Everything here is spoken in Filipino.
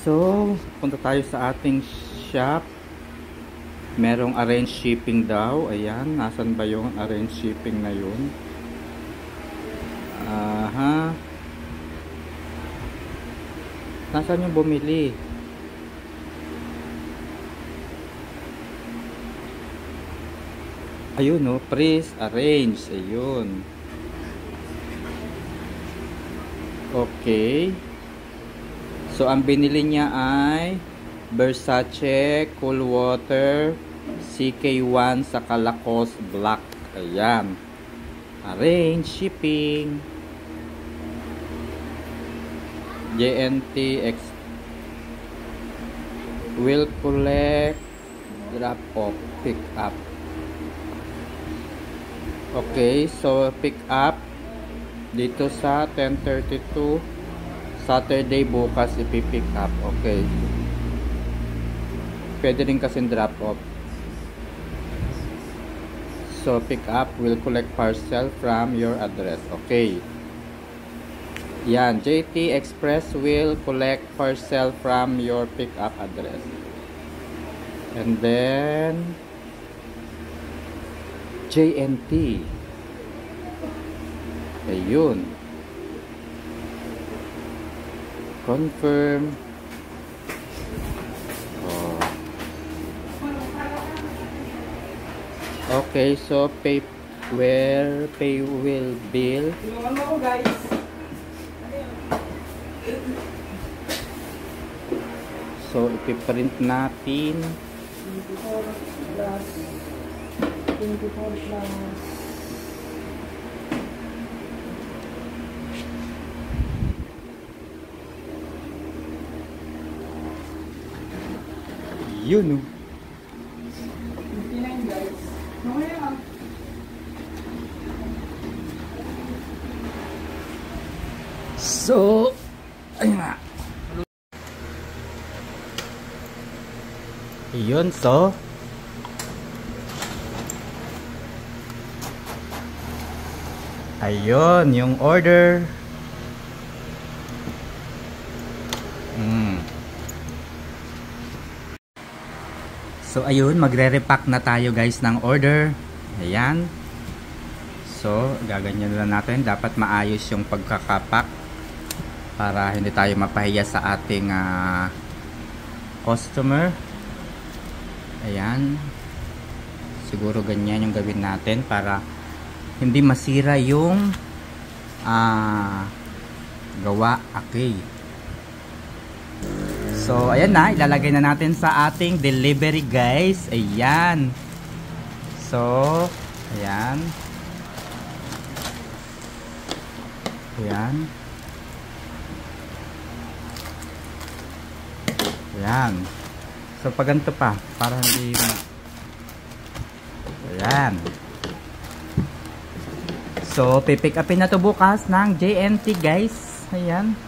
So, punta tayo sa ating shop. Merong arrange shipping daw. Ayan, nasan ba yung arrange shipping na yun? Aha. Nasaan yung bumili? Ayun, no, please arrange. Ayun. Okay. So, ang binili niya ay Versace Cool Water CK1 sa Lacoste Black. Ayan. Arrange shipping. JNT X will collect, drop off, pick up. Okay, so pick up dito sa 10:32 Saturday bukas ipipick up. Okay. Pwede rin kasi drop off. So pick up will collect parcel from your address. Okay. Yan, JT Express will collect parcel from your pick up address. And then JNT. Ayun. Confirm. Oh. Okay, so pay will bill. Tulungan mo ako, guys. So ipiprint natin 24 plus 24 plus yun. 59, guys. Okay lang. So ayun na. Yun, so ayun yung order. So ayun, magre-repack na tayo guys ng order. Ayan. So gaganyan na natin, dapat maayos yung pagkakapack para hindi tayo mapahiya sa ating customer. Ayan. Siguro ganyan yung gawin natin para hindi masira yung gawa. Okay. So ayan na, ilalagay na natin sa ating delivery guys. Ayan. So ayan. Ayan. Ayan. So pag ganito pa, para hindi ayan. So pipick upin na to bukas ng JNT guys. Ayan.